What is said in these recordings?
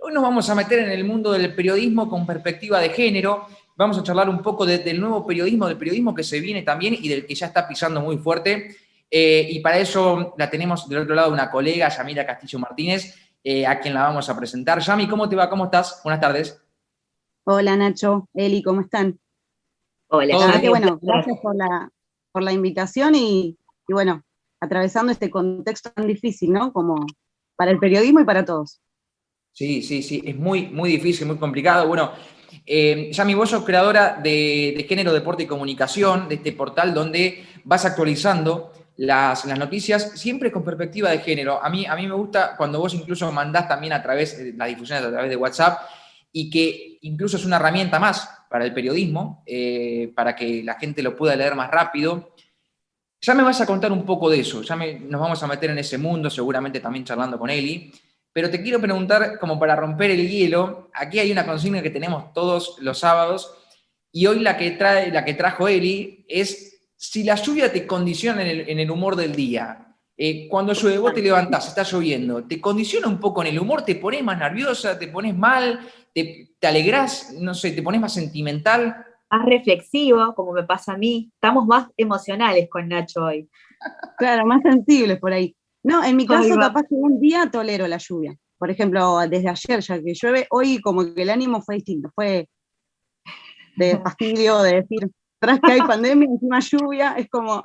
Hoy nos vamos a meter en el mundo del periodismo con perspectiva de género. Vamos a charlar un poco del nuevo periodismo, del periodismo que se viene también y del que ya está pisando muy fuerte. Y para eso la tenemos del otro lado una colega, Yamila Castillo Martínez, a quien la vamos a presentar. Yami, ¿cómo te va? ¿Cómo estás? Buenas tardes. Hola Nacho, Eli, ¿cómo están? Hola, La verdad Yami, que un bueno, placer. gracias por la invitación y bueno, atravesando este contexto tan difícil, ¿no? Como para el periodismo y para todos. Sí, sí, sí, es muy, muy difícil, muy complicado. Bueno, Yami, vos sos creadora de Género, Deporte y Comunicación, de este portal donde vas actualizando las noticias siempre con perspectiva de género. A mí me gusta cuando vos incluso mandás también a través de las difusiones, a través de WhatsApp, y que incluso es una herramienta más para el periodismo, para que la gente lo pueda leer más rápido. Ya me vas a contar un poco de eso, nos vamos a meter en ese mundo, seguramente también charlando con Eli, pero te quiero preguntar, como para romper el hielo, aquí hay una consigna que tenemos todos los sábados, y hoy la que trajo Eli es si la lluvia te condiciona en el humor del día. Cuando llueve, vos te levantás, está lloviendo, ¿te condiciona un poco en el humor? ¿Te pones más nerviosa? ¿Te pones mal? ¿Te alegrás? No sé, ¿te pones más sentimental? Más reflexivo, como me pasa a mí. Estamos más emocionales con Nacho hoy. Claro, más sensibles por ahí. No, en mi Ahí caso va. capaz que un día tolero la lluvia. Por ejemplo, desde ayer ya que llueve, hoy como que el ánimo fue distinto, fue de fastidio, de decir, tras que hay pandemia, encima lluvia, es como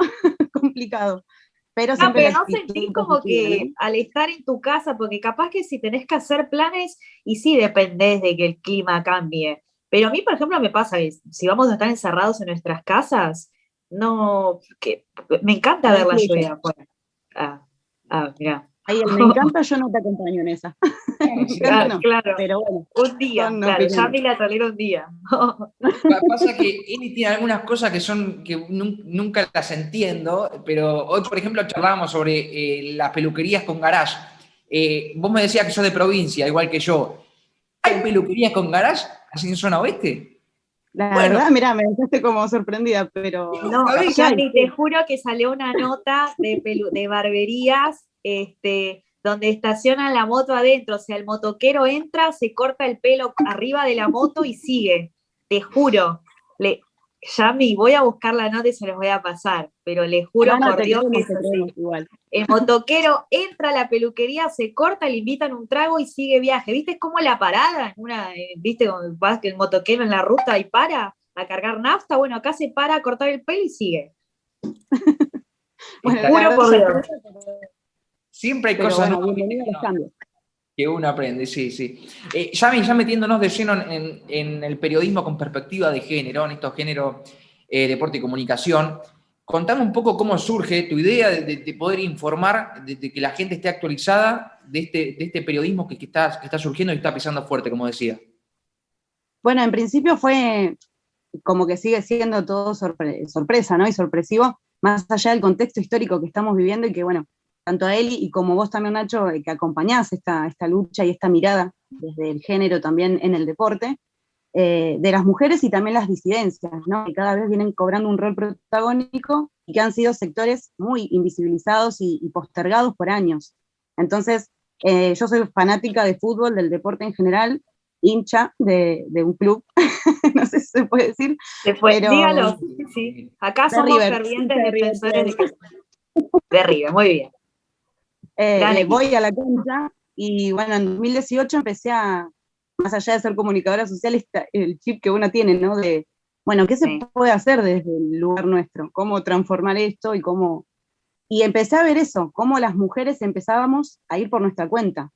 complicado. Pero Ah, siempre la pero no sentís actitud como positiva, ¿no? que al estar en tu casa, porque capaz que si tenés que hacer planes, y sí dependés de que el clima cambie. Pero a mí, por ejemplo, me pasa que si vamos a estar encerrados en nuestras casas, no, que me encanta No ver la influye. lluvia afuera. Mirá. Ahí el me encanta, yo no te acompaño en esa. Me encanta Claro, no. claro. Pero bueno, Un día, son claro, ya opiniones. me la tolero un día. Pasa que Eli tiene algunas cosas que nunca las entiendo, pero hoy, por ejemplo, charlábamos sobre las peluquerías con garage. Vos me decías que sos de provincia, igual que yo. ¿Hay peluquerías con garage así en zona oeste? La Bueno, verdad, mirá, me dejaste como sorprendida, pero No, ¿sabés? capaz que hay. Yami, te juro que salió una nota de barberías, donde estacionan la moto adentro, o sea, el motoquero entra, se corta el pelo arriba de la moto y sigue, te juro. Yami, voy a buscar la nota y se los voy a pasar, pero le No, juro no, por Dios que es te así. creemos igual. El motoquero entra a la peluquería, se corta, le invitan un trago y sigue viaje. ¿Viste cómo la parada? ¿Viste cómo vas que el motoquero en la ruta y para a cargar nafta? Bueno, acá se para a cortar el pelo y sigue. Bueno, Está, la Juro verdad por Dios. sorpresa, siempre hay pero cosas bueno, nuevas bienvenido a los cambios. que uno aprende, sí, sí. Ya metiéndonos de lleno en el periodismo con perspectiva de género, en estos géneros deporte y comunicación, contame un poco cómo surge tu idea de poder informar, de que la gente esté actualizada de este periodismo que está surgiendo y está pisando fuerte, como decía. Bueno, en principio fue como que sigue siendo todo sorpresa, ¿no? Y sorpresivo, más allá del contexto histórico que estamos viviendo y que, bueno, tanto a él y como vos también, Nacho, que acompañás esta lucha y esta mirada desde el género también en el deporte, de las mujeres y también las disidencias, ¿no? Que cada vez vienen cobrando un rol protagónico y que han sido sectores muy invisibilizados y postergados por años. Entonces, yo soy fanática de fútbol, del deporte en general, hincha de un club, no sé si se puede decir, pero Dígalo, sí, sí. Acá de somos River, fervientes hincha de River defensores Plate. de River. Muy bien. Gran equipo. Voy a la cancha y bueno, en 2018 empecé más allá de ser comunicadora social, el chip que uno tiene, ¿no? De, bueno, ¿qué se Sí. puede hacer desde el lugar nuestro? ¿Cómo transformar esto y empecé a ver eso, cómo las mujeres empezábamos a ir por nuestra cuenta,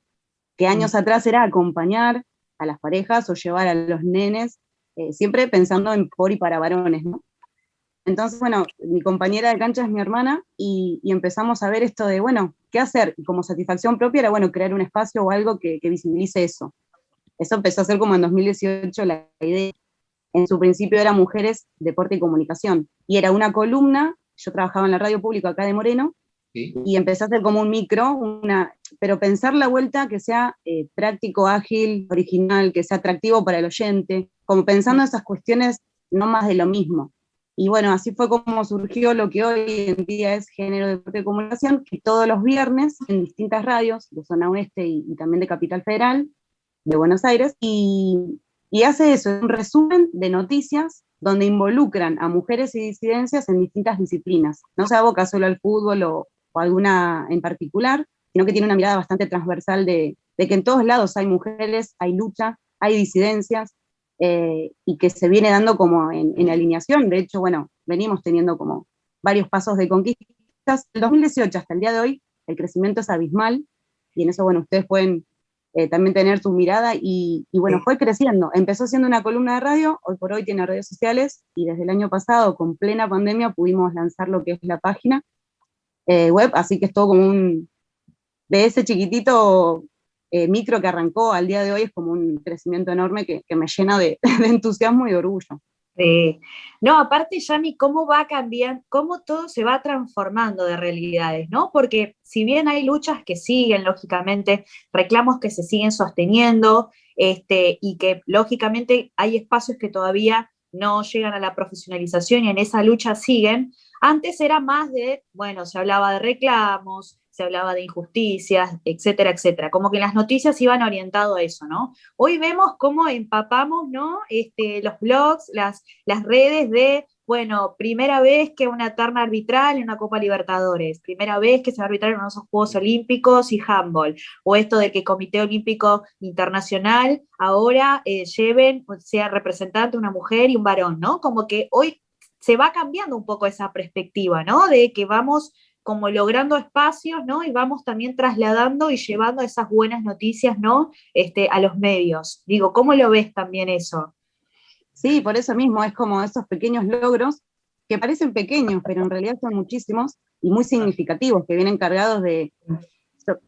que años atrás era acompañar a las parejas o llevar a los nenes, siempre pensando en por y para varones, ¿no? Entonces, bueno, mi compañera de cancha es mi hermana y empezamos a ver esto de, bueno, ¿qué hacer? Y como satisfacción propia era, bueno, crear un espacio o algo que visibilice eso. Eso empezó a ser como en 2018 la idea. En su principio era Mujeres, Deporte y Comunicación. Y era una columna, yo trabajaba en la radio pública acá de Moreno, ¿Sí? y empecé a hacer como un micro, pero pensar la vuelta que sea práctico, ágil, original, que sea atractivo para el oyente, como pensando esas cuestiones, no más de lo mismo. Y bueno, así fue como surgió lo que hoy en día es Género, Deporte y Comunicación, que todos los viernes en distintas radios de Zona Oeste y también de Capital Federal, de Buenos Aires, y hace eso, un resumen de noticias donde involucran a mujeres y disidencias en distintas disciplinas. No se aboca solo al fútbol o alguna en particular, sino que tiene una mirada bastante transversal de que en todos lados hay mujeres, hay lucha, hay disidencias, y que se viene dando como en alineación. De hecho, bueno, venimos teniendo como varios pasos de conquistas. Del 2018 hasta el día de hoy, el crecimiento es abismal, y en eso, bueno, ustedes pueden también tener su mirada, y bueno, fue creciendo. Empezó siendo una columna de radio, hoy por hoy tiene redes sociales, y desde el año pasado, con plena pandemia, pudimos lanzar lo que es la página web, así que es todo como de ese chiquitito micro que arrancó al día de hoy, es como un crecimiento enorme que me llena de entusiasmo y de orgullo. No, aparte, Yami, cómo va cambiando, cómo todo se va transformando de realidades, ¿no? Porque si bien hay luchas que siguen, lógicamente, reclamos que se siguen sosteniendo, y que lógicamente hay espacios que todavía no llegan a la profesionalización y en esa lucha siguen, antes era más de, bueno, se hablaba de reclamos, se hablaba de injusticias, etcétera, etcétera. Como que las noticias iban orientado a eso, ¿no? Hoy vemos cómo empapamos, ¿no? Los blogs, las redes de, bueno, primera vez que una terna arbitral en una Copa Libertadores, primera vez que se va a arbitrar en unos Juegos Olímpicos y handball, o esto de que el Comité Olímpico Internacional ahora lleven, sea representante una mujer y un varón, ¿no? Como que hoy se va cambiando un poco esa perspectiva, ¿no? De que vamos como logrando espacios, ¿no? Y vamos también trasladando y llevando esas buenas noticias, ¿no? A los medios. Digo, ¿cómo lo ves también eso? Sí, por eso mismo es como esos pequeños logros que parecen pequeños, pero en realidad son muchísimos y muy significativos, que vienen cargados de,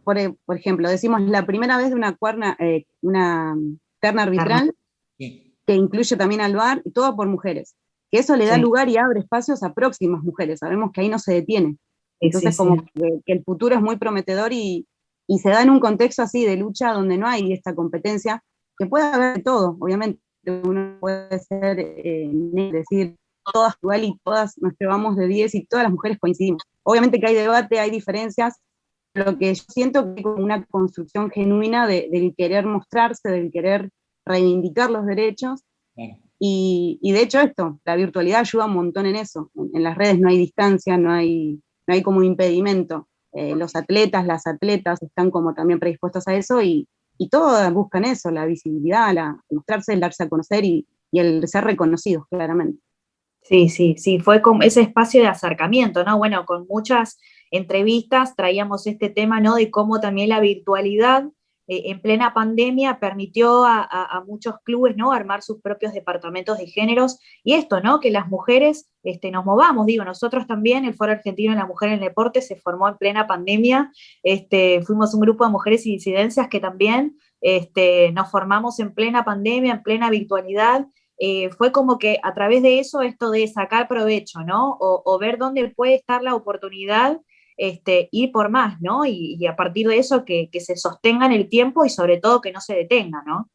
por ejemplo, decimos la primera vez de una terna arbitral que incluye también al VAR, y todo por mujeres, que eso le da lugar y abre espacios a próximas mujeres, sabemos que ahí no se detiene. Entonces como que el futuro es muy prometedor, y se da en un contexto así de lucha donde no hay esta competencia, que puede haber de todo, obviamente. Uno puede ser, decir, todas igual y todas nos llevamos de 10 y todas las mujeres coincidimos. Obviamente que hay debate, hay diferencias, pero que yo siento que hay como una construcción genuina del querer mostrarse, del querer reivindicar los derechos, y de hecho esto, la virtualidad ayuda un montón en eso. En las redes no hay distancia, no hay como impedimento. Los atletas, las atletas están como también predispuestos a eso, y todas buscan eso, la visibilidad, mostrarse, el darse a conocer y el ser reconocidos, claramente. Sí, fue como ese espacio de acercamiento, ¿no? Bueno, con muchas entrevistas traíamos este tema, ¿no? De cómo también la virtualidad en plena pandemia permitió a muchos clubes, ¿no? Armar sus propios departamentos de géneros, y esto, ¿no? Que las mujeres nos movamos, digo, nosotros también, el Foro Argentino de la Mujer en el Deporte se formó en plena pandemia, fuimos un grupo de mujeres y disidencias que también nos formamos en plena pandemia, en plena virtualidad. Fue como que a través de eso, esto de sacar provecho, ¿no? O ver dónde puede estar la oportunidad, ir por más, ¿no? Y a partir de eso que se sostenga en el tiempo y sobre todo que no se detenga, ¿no?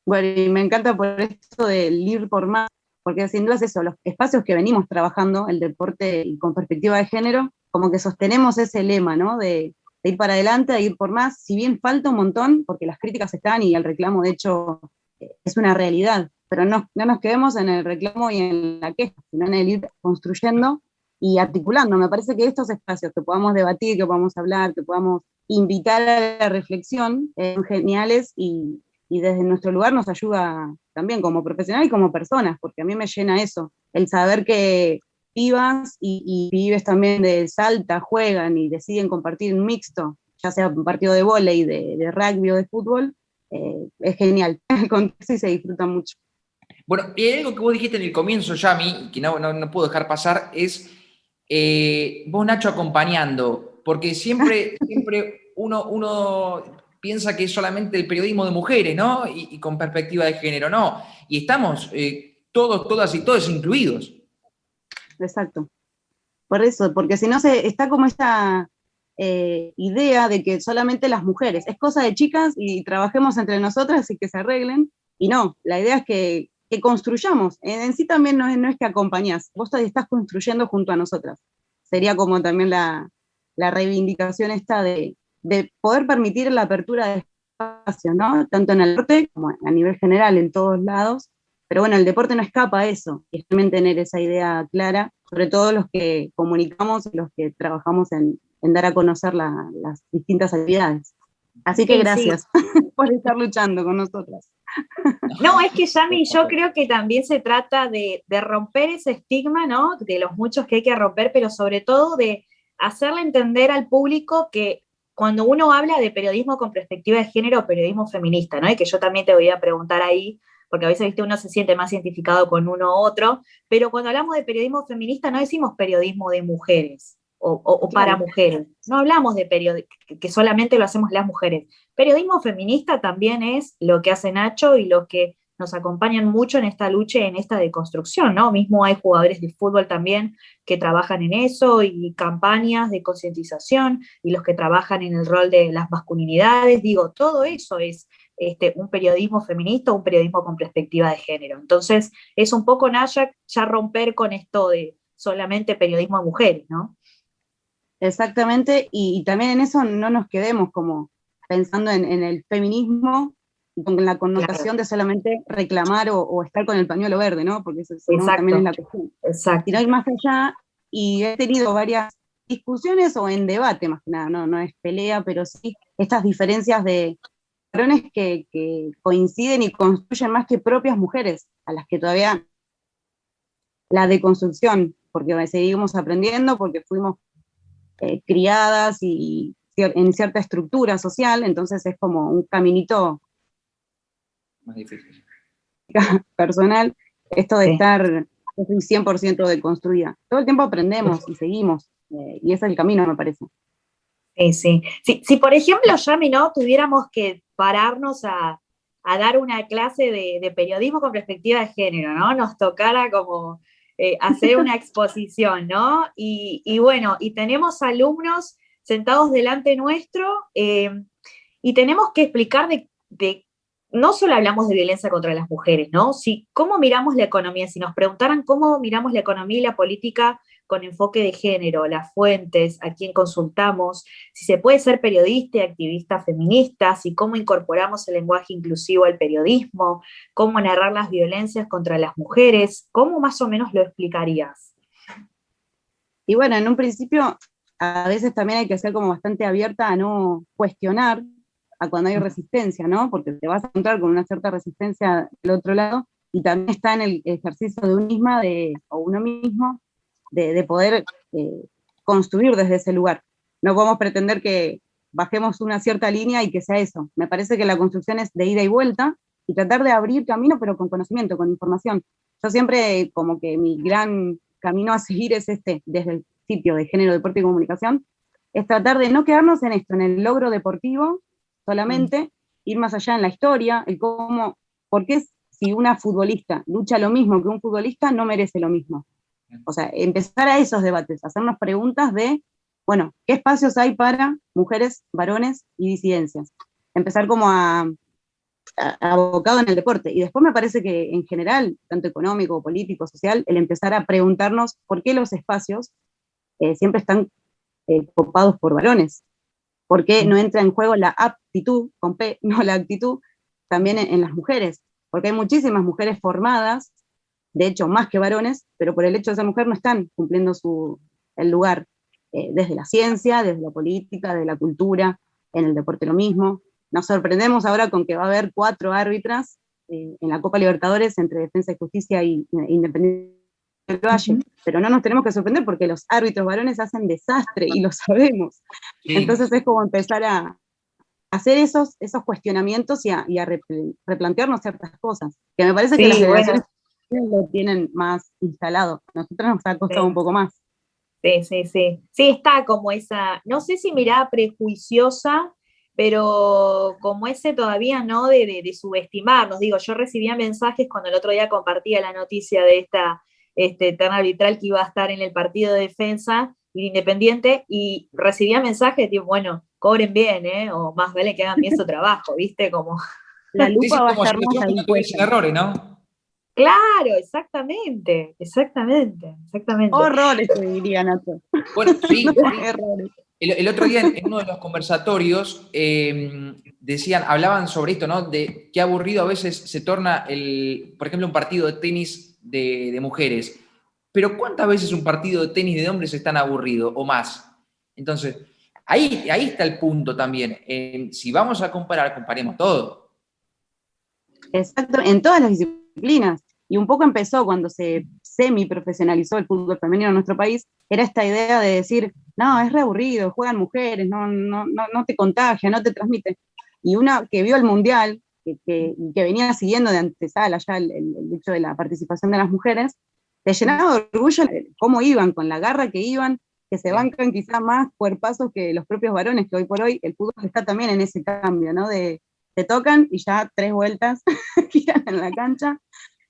Bueno, y me encanta por esto del ir por más, porque sin duda es eso, los espacios que venimos trabajando, el deporte y con perspectiva de género, como que sostenemos ese lema, ¿no? De ir para adelante, de ir por más, si bien falta un montón, porque las críticas están y el reclamo, de hecho, es una realidad, pero no nos quedemos en el reclamo y en la queja, sino en el ir construyendo y articulando. Me parece que estos espacios que podamos debatir, que podamos hablar, que podamos invitar a la reflexión, son geniales, y desde nuestro lugar nos ayuda también como profesional y como personas, porque a mí me llena eso, el saber que pibas y pibes también de Salta juegan y deciden compartir un mixto, ya sea un partido de vóley, de rugby o de fútbol. Es genial, el contexto, y se disfruta mucho. Bueno, y hay algo que vos dijiste en el comienzo, Yami, que no puedo dejar pasar, es vos, Nacho, acompañando, porque siempre uno piensa que es solamente el periodismo de mujeres, ¿no? Y con perspectiva de género, no. Y estamos todos, todas y todos incluidos. Exacto. Por eso, porque si no está como esta idea de que solamente las mujeres, es cosa de chicas y trabajemos entre nosotras y que se arreglen, y no, la idea es que construyamos. En sí también no es que acompañás, vos estás construyendo junto a nosotras. Sería como también la reivindicación esta de poder permitir la apertura de espacios, ¿no? Tanto en el deporte como a nivel general, en todos lados. Pero bueno, el deporte no escapa a eso, y también tener esa idea clara, sobre todo los que comunicamos y los que trabajamos en dar a conocer las distintas actividades. Así que Sí, gracias por estar luchando con nosotras. No, es que Yami, yo creo que también se trata de romper ese estigma, ¿no? De los muchos que hay que romper, pero sobre todo de hacerle entender al público que cuando uno habla de periodismo con perspectiva de género, periodismo feminista, ¿no? Y que yo también te voy a preguntar ahí, porque a veces, viste, uno se siente más identificado con uno u otro, pero cuando hablamos de periodismo feminista no decimos periodismo de mujeres o para mujeres, no hablamos de periodismo que solamente lo hacemos las mujeres. Periodismo feminista también es lo que hace Nacho y lo que nos acompañan mucho en esta lucha y en esta deconstrucción, ¿no? Mismo hay jugadores de fútbol también que trabajan en eso y campañas de concientización y los que trabajan en el rol de las masculinidades, digo, todo eso es un periodismo feminista, un periodismo con perspectiva de género. Entonces, es un poco, Naya, ya romper con esto de solamente periodismo de mujeres, ¿no? Exactamente, y también en eso no nos quedemos como pensando en el feminismo y con la connotación de solamente reclamar o estar con el pañuelo verde, ¿no? Porque eso ¿no? también es la cuestión. Sino ir más allá, y he tenido varias discusiones o en debate más que nada, no es pelea, pero sí estas diferencias de varones que coinciden y construyen más que propias mujeres, a las que todavía la deconstrucción, porque seguimos aprendiendo, porque fuimos criadas y en cierta estructura social, entonces es como un caminito más difícil personal, esto de estar 100% deconstruida. Todo el tiempo aprendemos y seguimos, y ese es el camino, me parece. Sí. Si, por ejemplo, Yami, ¿no? Tuviéramos que pararnos a dar una clase de periodismo con perspectiva de género, ¿no? Nos tocara como hacer una exposición, ¿no? Y bueno, y tenemos alumnos sentados delante nuestro y tenemos que explicar no solo hablamos de violencia contra las mujeres, ¿no? Si, ¿cómo miramos la economía? Si nos preguntaran cómo miramos la economía y la política con enfoque de género, las fuentes, a quién consultamos, si se puede ser periodista y activista feminista, si cómo incorporamos el lenguaje inclusivo al periodismo, cómo narrar las violencias contra las mujeres, ¿cómo más o menos lo explicarías? Y bueno, en un principio, a veces también hay que ser como bastante abierta a no cuestionar a cuando hay resistencia, ¿no? Porque te vas a encontrar con una cierta resistencia del otro lado, y también está en el ejercicio de uno mismo, de poder construir desde ese lugar. No podemos pretender que bajemos una cierta línea y que sea eso. Me parece que la construcción es de ida y vuelta, y tratar de abrir camino, pero con conocimiento, con información. Yo siempre, como que mi gran camino a seguir es desde el sitio de Género, Deporte y Comunicación, es tratar de no quedarnos en esto, en el logro deportivo solamente, ir más allá en la historia, el cómo, porque si una futbolista lucha lo mismo que un futbolista, no merece lo mismo. O sea, empezar a esos debates, hacernos preguntas de, bueno, ¿qué espacios hay para mujeres, varones y disidencias? Empezar como abocado en el deporte. Y después me parece que en general, tanto económico, político, social, el empezar a preguntarnos por qué los espacios siempre están copados por varones. ¿Por qué no entra en juego la aptitud, con P, no la actitud, también en las mujeres? Porque hay muchísimas mujeres formadas, de hecho más que varones, pero por el hecho de ser mujer no están cumpliendo el lugar, desde la ciencia, desde la política, de la cultura, en el deporte lo mismo. Nos sorprendemos ahora con que va a haber 4 árbitras en la Copa Libertadores entre Defensa y Justicia y Independiente del Valle, pero no nos tenemos que sorprender porque los árbitros varones hacen desastre y lo sabemos. Sí. Entonces es como empezar a hacer esos cuestionamientos y a replantearnos ciertas cosas, que me parece que las generaciones lo tienen más instalado. A nosotros nos ha costado un poco más. Sí, está como esa, no sé si mirada prejuiciosa, pero como ese todavía, ¿no? De subestimarnos. Digo, yo recibía mensajes cuando el otro día compartía la noticia de esta terna arbitral que iba a estar en el partido de Defensa y de Independiente, y recibía mensajes tipo, bueno, cobren bien, o más vale que hagan bien su trabajo, ¿viste? Como... La lupa va a estar más ahí puesta. Errores, ¿no? Claro, exactamente. Horrores, te diría, Nacho. Bueno, sí. Errores. El otro día en uno de los conversatorios hablaban sobre esto, ¿no? De qué aburrido a veces se torna, por ejemplo, un partido de tenis de mujeres. Pero ¿cuántas veces un partido de tenis de hombres es tan aburrido o más? Entonces, ahí está el punto también. Si vamos a comparar, comparemos todo. Exacto, en todas las disciplinas. Y un poco empezó cuando se semi-profesionalizó el fútbol femenino en nuestro país, era esta idea de decir, no, es re aburrido, juegan mujeres, no te contagia, no te transmite. Y una que vio el Mundial, que venía siguiendo de antesala ya el hecho de la participación de las mujeres, te llenaba de orgullo cómo iban, con la garra que iban, que se bancan quizá más cuerpazos que los propios varones, que hoy por hoy el fútbol está también en ese cambio, ¿no? De te tocan y ya 3 vueltas giran en la cancha,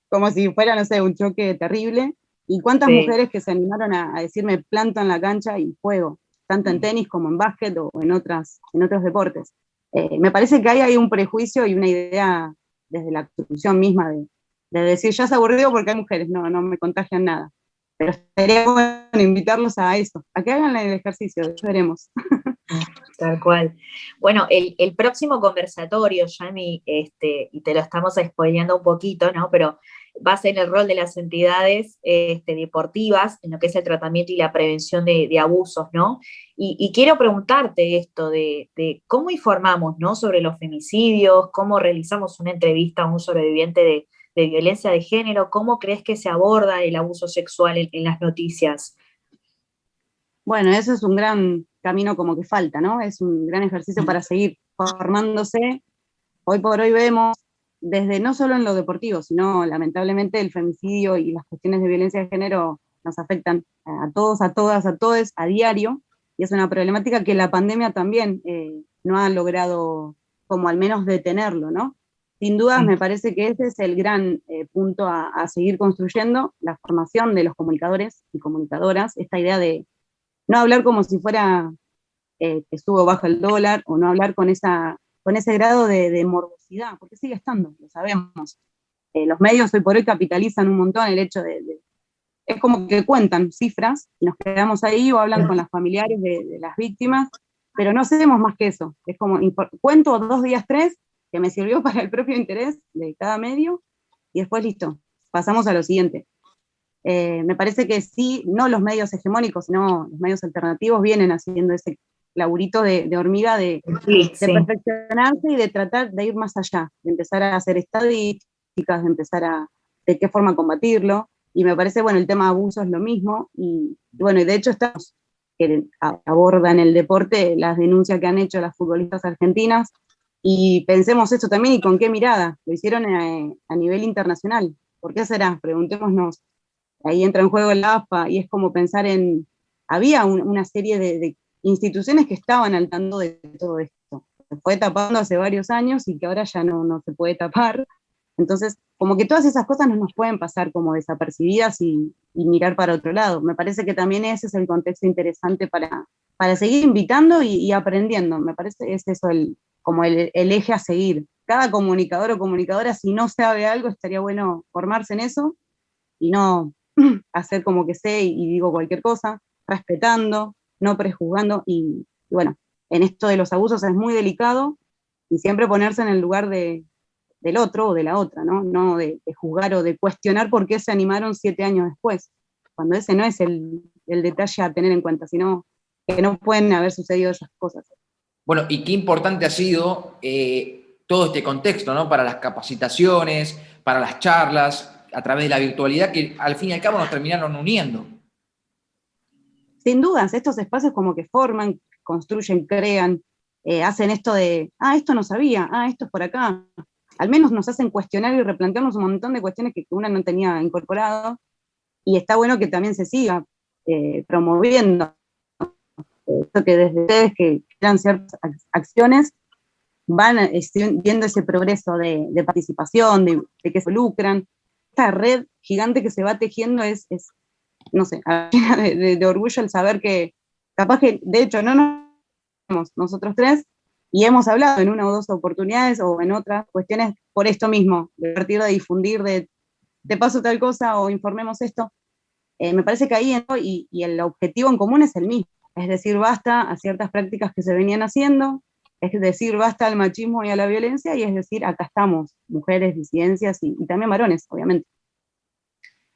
como si fuera, no sé, un choque terrible. ¿Y cuántas mujeres que se animaron a decirme planto en la cancha y juego, tanto en tenis como en básquet o en otros deportes? Me parece que hay un prejuicio y una idea desde la construcción misma de decir, ya es aburrido porque hay mujeres, no me contagian nada. Pero sería bueno invitarlos a eso, a que hagan el ejercicio, ya veremos. Tal cual. Bueno, el próximo conversatorio, Yami, y te lo estamos spoileando un poquito, ¿no? Pero va a ser el rol de las entidades deportivas en lo que es el tratamiento y la prevención de abusos, ¿no? Y quiero preguntarte esto de cómo informamos, ¿no? Sobre los femicidios, cómo realizamos una entrevista a un sobreviviente de violencia de género, cómo crees que se aborda el abuso sexual en las noticias. Bueno, eso es un gran camino como que falta, ¿no? Es un gran ejercicio para seguir formándose. Hoy por hoy vemos, desde no solo en lo deportivo, sino lamentablemente el femicidio y las cuestiones de violencia de género nos afectan a todos, a todas, a todos a diario, y es una problemática que la pandemia también no ha logrado como al menos detenerlo, ¿no? Sin dudas me parece que ese es el gran punto a seguir construyendo, la formación de los comunicadores y comunicadoras, esta idea de no hablar como si fuera que estuvo bajo el dólar, o no hablar con ese grado de morbosidad, porque sigue estando, lo sabemos. Los medios hoy por hoy capitalizan un montón el hecho es como que cuentan cifras, y nos quedamos ahí, o hablan con las familiares de las víctimas, pero no hacemos más que eso. Es como, cuento 2 días, 3, que me sirvió para el propio interés de cada medio, y después listo, pasamos a lo siguiente. Me parece que sí, no los medios hegemónicos, sino los medios alternativos vienen haciendo ese laburito de hormiga de perfeccionarse y de tratar de ir más allá, de empezar a hacer estadísticas, de qué forma combatirlo, y me parece, bueno, el tema de abuso es lo mismo, y bueno, y de hecho estamos, que abordan el deporte, las denuncias que han hecho las futbolistas argentinas, y pensemos esto también, y con qué mirada, lo hicieron a nivel internacional. ¿Por qué será? Preguntémonos. Ahí entra en juego la AFA, y es como pensar había una serie de instituciones que estaban al tanto de todo esto. Se fue tapando hace varios años y que ahora ya no se puede tapar. Entonces, como que todas esas cosas no nos pueden pasar como desapercibidas y mirar para otro lado. Me parece que también ese es el contexto interesante para seguir invitando y aprendiendo. Me parece es eso como el eje a seguir. Cada comunicador o comunicadora, si no sabe algo, estaría bueno formarse en eso y no hacer como que sé y digo cualquier cosa, respetando, no prejuzgando, y bueno, en esto de los abusos es muy delicado, y siempre ponerse en el lugar del otro o de la otra, no de juzgar o de cuestionar por qué se animaron 7 años después, cuando ese no es el detalle a tener en cuenta, sino que no pueden haber sucedido esas cosas. Bueno, y qué importante ha sido todo este contexto, ¿no? Para las capacitaciones, para las charlas, a través de la virtualidad, que al fin y al cabo nos terminaron uniendo. Sin dudas, estos espacios como que forman, construyen, crean, hacen esto de, esto no sabía, esto es por acá. Al menos nos hacen cuestionar y replantearnos un montón de cuestiones que una no tenía incorporado, y está bueno que también se siga promoviendo. Esto que desde ustedes que crean ciertas acciones, van viendo ese progreso de participación, de que se lucran. Esta red gigante que se va tejiendo es no sé, de orgullo el saber que capaz que, de hecho, no nos vemos nosotros 3, y hemos hablado en 1 o 2 oportunidades o en otras cuestiones por esto mismo, de partir de difundir, te paso tal cosa o informemos esto. Me parece que ahí y el objetivo en común es el mismo, es decir basta a ciertas prácticas que se venían haciendo, es decir basta al machismo y a la violencia, y es decir, acá estamos, mujeres, disidencias y también varones, obviamente.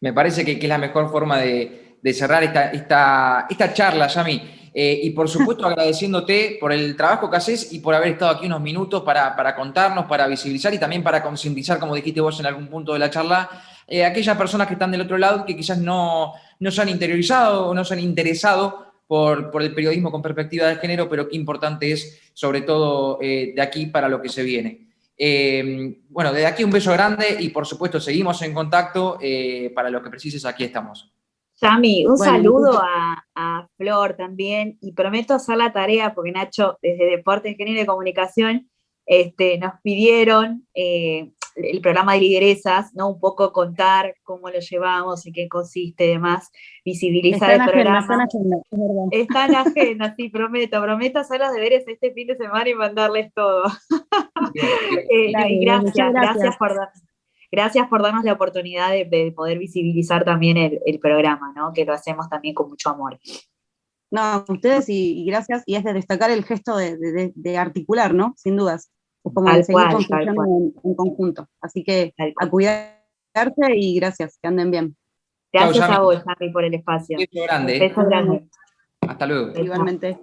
Me parece que es la mejor forma de cerrar esta charla, Yami. Y por supuesto agradeciéndote por el trabajo que haces y por haber estado aquí unos minutos para contarnos, para visibilizar y también para concientizar, como dijiste vos en algún punto de la charla, aquellas personas que están del otro lado que quizás no se han interiorizado o no se han interesado por el periodismo con perspectiva de género, pero qué importante es, sobre todo de aquí para lo que se viene. Bueno, desde aquí un beso grande y por supuesto seguimos en contacto. Para lo que precises, aquí estamos. Yami, un Bueno, saludo a Flor también, y prometo hacer la tarea, porque Nacho, desde Deportes, Género y Comunicación, nos pidieron el programa de lideresas, ¿no? Un poco contar cómo lo llevamos, en qué consiste y demás, visibilizar el programa. Está en agenda, es verdad. Está en agenda, sí, prometo hacer los deberes este fin de semana y mandarles todo. Dale, Y muchas gracias. gracias por darnos la oportunidad de poder visibilizar también el programa, ¿no? Que lo hacemos también con mucho amor. No, ustedes y gracias, y es de destacar el gesto de articular, ¿no? Sin dudas. Es como Tal de seguir cual, construyendo en conjunto. Así que Tal cual. a cuidarse y gracias, que anden bien. Gracias Chau, Yami. a vos, Yami, por el espacio. Un beso grande. Un beso grande. Hasta luego. Igualmente.